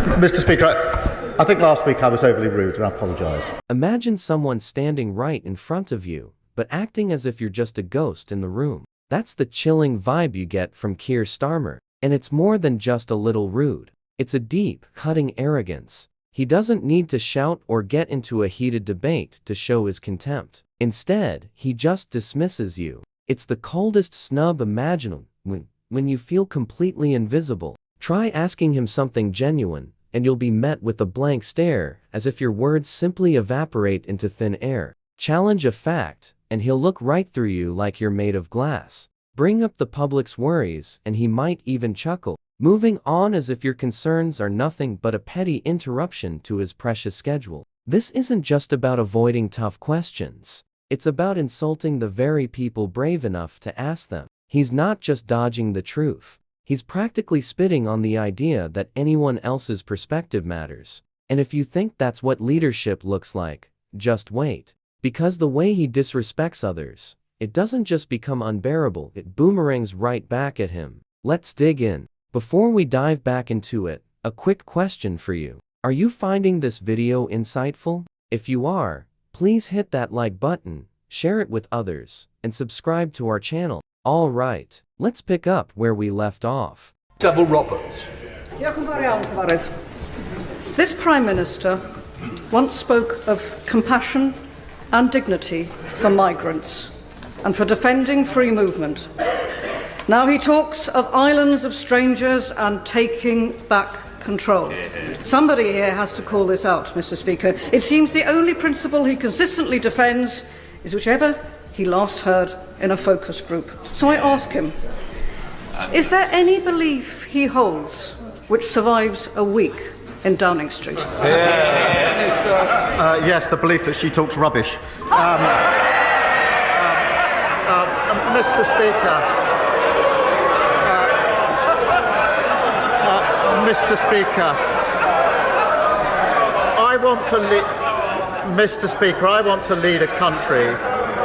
Mr. Speaker, I think last week I was overly rude, and I apologise. Imagine someone standing right in front of you, but acting as if you're just a ghost in the room. That's the chilling vibe you get from Keir Starmer. And it's more than just a little rude. It's a deep, cutting arrogance. He doesn't need to shout or get into a heated debate to show his contempt. Instead, he just dismisses you. It's the coldest snub imaginable. When you feel completely invisible, try asking him something genuine, and you'll be met with a blank stare, as if your words simply evaporate into thin air. Challenge a fact, and he'll look right through you like you're made of glass. Bring up the public's worries, and he might even chuckle, moving on as if your concerns are nothing but a petty interruption to his precious schedule. This isn't just about avoiding tough questions. It's about insulting the very people brave enough to ask them. He's not just dodging the truth. He's practically spitting on the idea that anyone else's perspective matters. And if you think that's what leadership looks like, just wait. Because the way he disrespects others, it doesn't just become unbearable, it boomerangs right back at him. Let's dig in. Before we dive back into it, a quick question for you. Are you finding this video insightful? If you are, please hit that like button, share it with others, and subscribe to our channel. Alright, let's pick up where we left off. Double Roberts. This Prime Minister once spoke of compassion and dignity for migrants and for defending free movement. Now he talks of islands of strangers and taking back control. Somebody here has to call this out, Mr. Speaker. It seems the only principle he consistently defends is whichever he last heard in a focus group. So I ask him, is there any belief he holds which survives a week in Downing Street? Yes, the belief that she talks rubbish. Mr. Speaker. Mr. Speaker. Mr. Speaker, I want to lead a country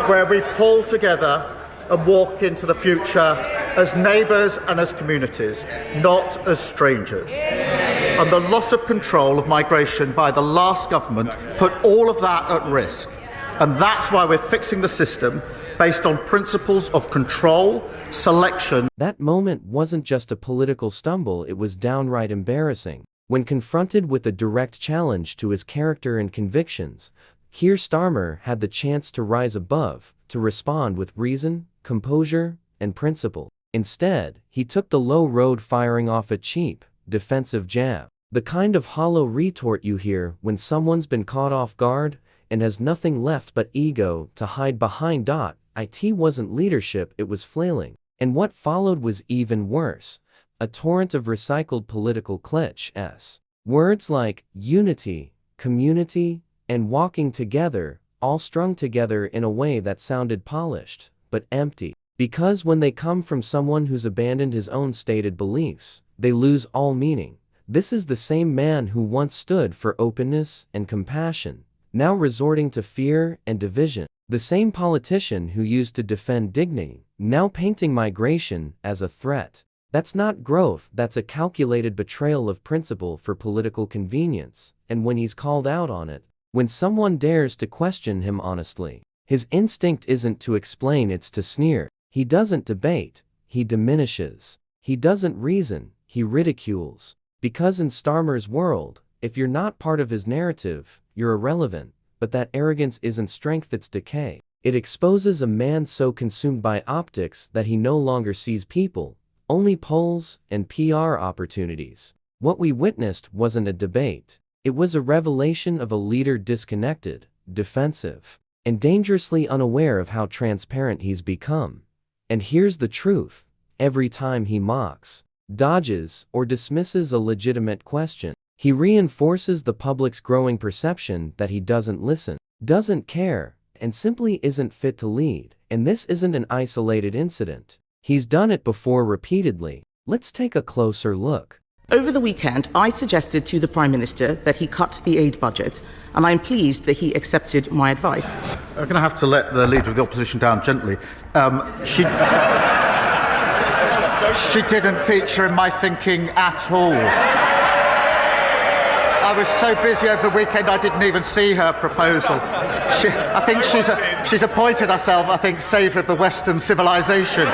where we pull together and walk into the future as neighbours and as communities, not as strangers. And the loss of control of migration by the last government put all of that at risk. And that's why we're fixing the system based on principles of control, selection. That moment wasn't just a political stumble, it was downright embarrassing. When confronted with a direct challenge to his character and convictions, Keir Starmer had the chance to rise above, to respond with reason, composure, and principle. Instead, he took the low road, firing off a cheap, defensive jab. The kind of hollow retort you hear when someone's been caught off guard and has nothing left but ego to hide behind. It wasn't leadership, it was flailing. And what followed was even worse. A torrent of recycled political cliches. Words like unity, community, and walking together, all strung together in a way that sounded polished, but empty. Because when they come from someone who's abandoned his own stated beliefs, they lose all meaning. This is the same man who once stood for openness and compassion, now resorting to fear and division. The same politician who used to defend dignity, now painting migration as a threat. That's not growth, that's a calculated betrayal of principle for political convenience. And when he's called out on it, when someone dares to question him honestly, his instinct isn't to explain, it's to sneer. He doesn't debate, he diminishes. He doesn't reason, he ridicules. Because in Starmer's world, if you're not part of his narrative, you're irrelevant. But that arrogance isn't strength, it's decay. It exposes a man so consumed by optics that he no longer sees people, only polls and PR opportunities. What we witnessed wasn't a debate. It was a revelation of a leader disconnected, defensive, and dangerously unaware of how transparent he's become. And here's the truth. Every time he mocks, dodges, or dismisses a legitimate question, he reinforces the public's growing perception that he doesn't listen, doesn't care, and simply isn't fit to lead. And this isn't an isolated incident. He's done it before repeatedly. Let's take a closer look. Over the weekend, I suggested to the Prime Minister that he cut the aid budget, and I'm pleased that he accepted my advice. I'm going to have to let the Leader of the Opposition down gently. She didn't feature in my thinking at all. I was so busy over the weekend I didn't even see her proposal. I think she's appointed herself, I think, saviour of the Western civilization.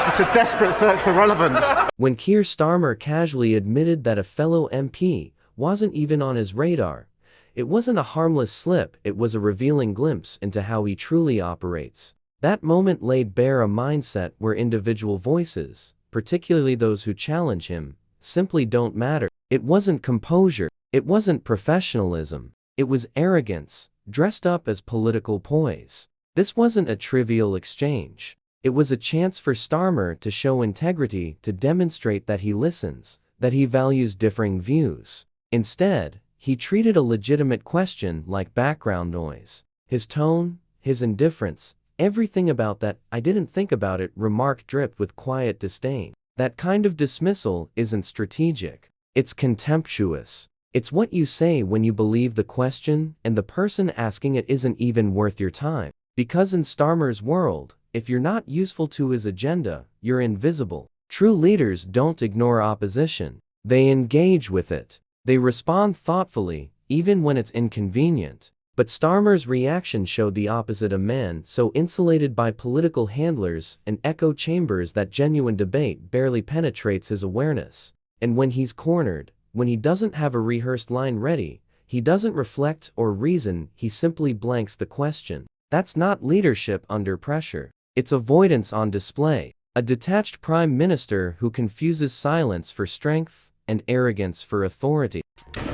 It's a desperate search for relevance. When Keir Starmer casually admitted that a fellow MP wasn't even on his radar, it wasn't a harmless slip, it was a revealing glimpse into how he truly operates. That moment laid bare a mindset where individual voices, particularly those who challenge him, simply don't matter. It wasn't composure, it wasn't professionalism, it was arrogance, dressed up as political poise. This wasn't a trivial exchange. It was a chance for Starmer to show integrity, to demonstrate that he listens, that he values differing views. Instead, he treated a legitimate question like background noise. His tone, his indifference, everything about that "I didn't think about it" remark dripped with quiet disdain. That kind of dismissal isn't strategic. It's contemptuous. It's what you say when you believe the question and the person asking it isn't even worth your time. Because in Starmer's world, if you're not useful to his agenda, you're invisible. True leaders don't ignore opposition. They engage with it. They respond thoughtfully, even when it's inconvenient. But Starmer's reaction showed the opposite: a man so insulated by political handlers and echo chambers that genuine debate barely penetrates his awareness. And when he's cornered, when he doesn't have a rehearsed line ready, he doesn't reflect or reason, he simply blanks the question. That's not leadership under pressure. It's avoidance on display. A detached prime minister who confuses silence for strength and arrogance for authority.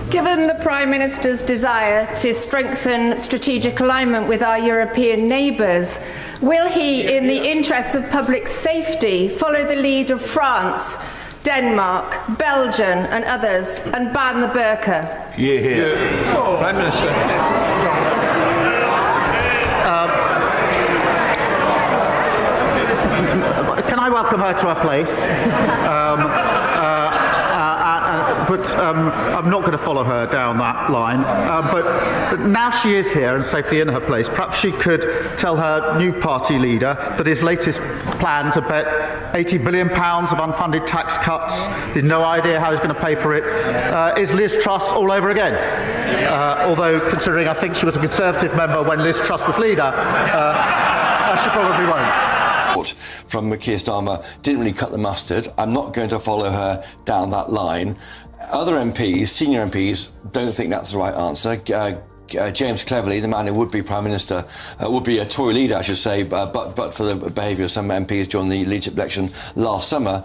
Given the Prime Minister's desire to strengthen strategic alignment with our European neighbours, will he, in the interests of public safety, follow the lead of France, Denmark, Belgium and others and ban the burqa? Yeah. Prime Minister. Can I welcome her to her place? But I'm not going to follow her down that line. But now she is here and safely in her place, perhaps she could tell her new party leader that his latest plan to bet £80 billion of unfunded tax cuts, with no idea how he's going to pay for it, is Liz Truss all over again. Although, considering I think she was a Conservative member when Liz Truss was leader, she probably won't. From Keir Starmer didn't really cut the mustard. I'm not going to follow her down that line. Other MPs, senior MPs, don't think that's the right answer. James Cleverly, the man who would be Prime Minister, would be a Tory leader, I should say, but for the behaviour of some MPs during the leadership election last summer,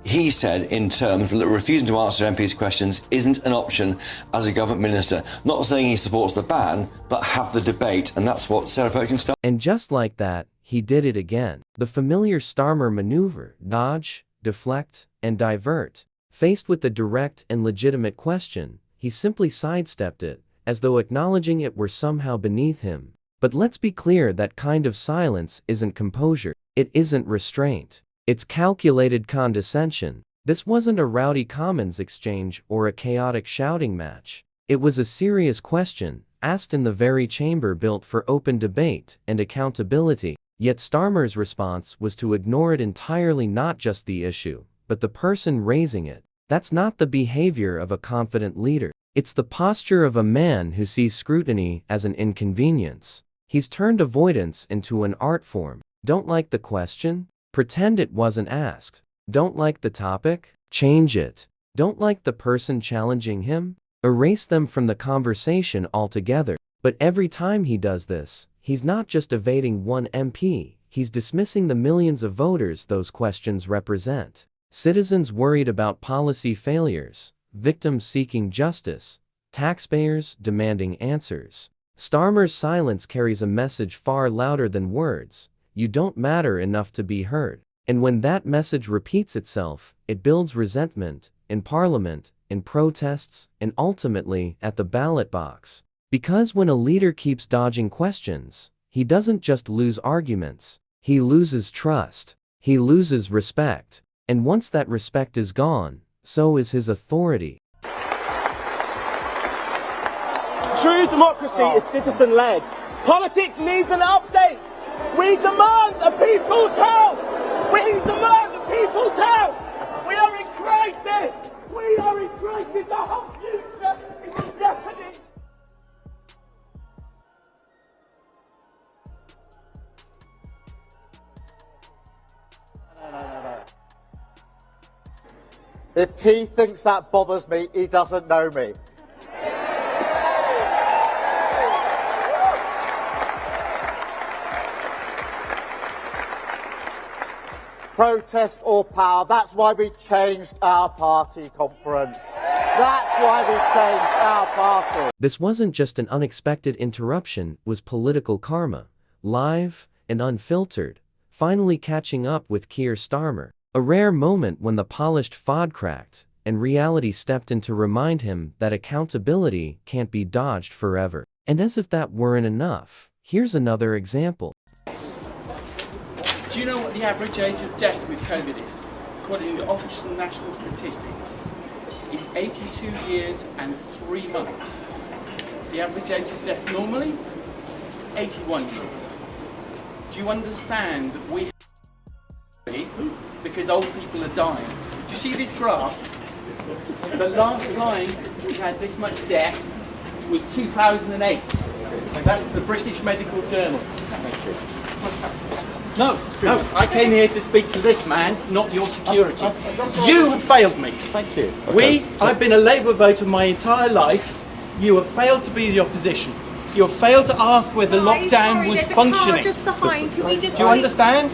he said in terms that refusing to answer MPs' questions isn't an option as a government minister. Not saying he supports the ban, but have the debate, and that's what Sarah Perkins started. And just like that, he did it again. The familiar Starmer maneuver: dodge, deflect, and divert. Faced with the direct and legitimate question, he simply sidestepped it, as though acknowledging it were somehow beneath him. But let's be clear, that kind of silence isn't composure. It isn't restraint. It's calculated condescension. This wasn't a rowdy Commons exchange or a chaotic shouting match. It was a serious question, asked in the very chamber built for open debate and accountability. Yet Starmer's response was to ignore it entirely, not just the issue, but the person raising it. That's not the behavior of a confident leader. It's the posture of a man who sees scrutiny as an inconvenience. He's turned avoidance into an art form. Don't like the question? Pretend it wasn't asked. Don't like the topic? Change it. Don't like the person challenging him? Erase them from the conversation altogether. But every time he does this, he's not just evading one MP, he's dismissing the millions of voters those questions represent. Citizens worried about policy failures, victims seeking justice, taxpayers demanding answers. Starmer's silence carries a message far louder than words: you don't matter enough to be heard. And when that message repeats itself, it builds resentment, in Parliament, in protests, and ultimately at the ballot box. Because when a leader keeps dodging questions, he doesn't just lose arguments, he loses trust, he loses respect. And once that respect is gone, so is his authority. True democracy is citizen-led. Politics needs an update. We demand a people's house. We demand a people's house. We are in crisis. We are in crisis. If he thinks that bothers me, he doesn't know me. Protest or power, that's why we changed our party conference. That's why we changed our party. This wasn't just an unexpected interruption, it was political karma, live and unfiltered, finally catching up with Keir Starmer. A rare moment when the polished facade cracked, and reality stepped in to remind him that accountability can't be dodged forever. And as if that weren't enough, here's another example. Do you know what the average age of death with COVID is? According to official national statistics, it's 82 years and 3 months. The average age of death normally, 81 years. Do you understand that we because old people are dying? Do you see this graph? The last time we had this much death was 2008. That's the British Medical Journal. No, I came here to speak to this man, not your security. You have failed me. Thank you. I've been a Labour voter my entire life. You have failed to be the opposition. You have failed to ask whether lockdown was functioning. Do you understand?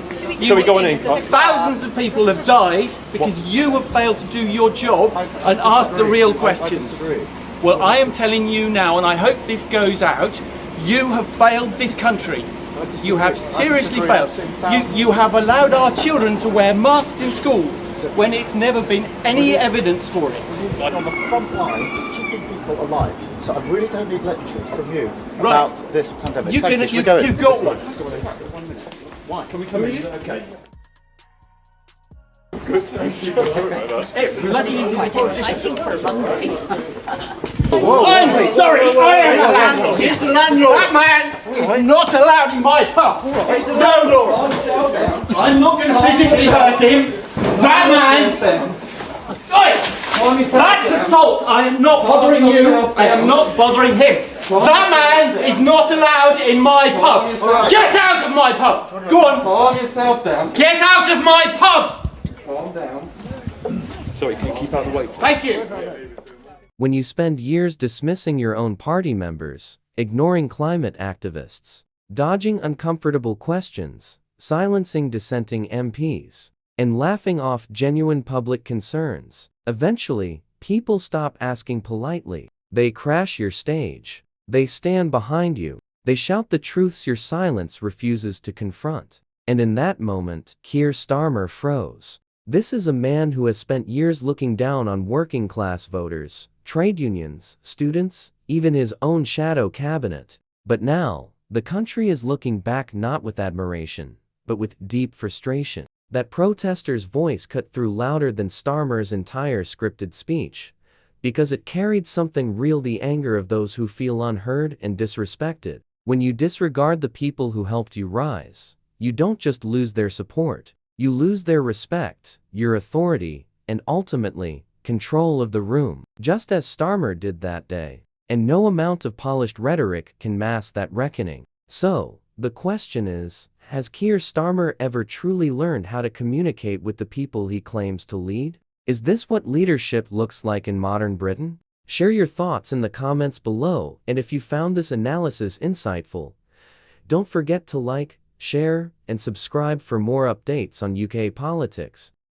Thousands of people have died because you have failed to do your job and ask the real questions. Well, I am telling you now, and I hope this goes out, you have failed this country. You have seriously failed. You have allowed our children to wear masks in school when it's never been any evidence for it. On the front line, keeping people alive. So I really don't need lectures from you about this pandemic. You've got one. Why? Can we come in? Okay. Good. It bloody is exciting for Monday. I'm sorry, I am the landlord. He's the landlord. That man is not allowed in my pub. He's the landlord. I'm not going to physically hurt him. That man. That's assault. I am not bothering you. I am not bothering him. That man is not allowed in my pub. Get out of my pub. Go on. Calm yourself down. Get out of my pub. Calm down. Sorry, can you keep out of the way? Thank you. When you spend years dismissing your own party members, ignoring climate activists, dodging uncomfortable questions, silencing dissenting MPs, and laughing off genuine public concerns, eventually, people stop asking politely. They crash your stage. They stand behind you. They shout the truths your silence refuses to confront. And in that moment, Keir Starmer froze. This is a man who has spent years looking down on working-class voters, trade unions, students, even his own shadow cabinet. But now, the country is looking back not with admiration, but with deep frustration. That protester's voice cut through louder than Starmer's entire scripted speech, because it carried something real: the anger of those who feel unheard and disrespected. When you disregard the people who helped you rise, you don't just lose their support, you lose their respect, your authority, and ultimately, control of the room, just as Starmer did that day. And no amount of polished rhetoric can mask that reckoning. So, the question is, has Keir Starmer ever truly learned how to communicate with the people he claims to lead? Is this what leadership looks like in modern Britain? Share your thoughts in the comments below, and if you found this analysis insightful, don't forget to like, share, and subscribe for more updates on UK politics.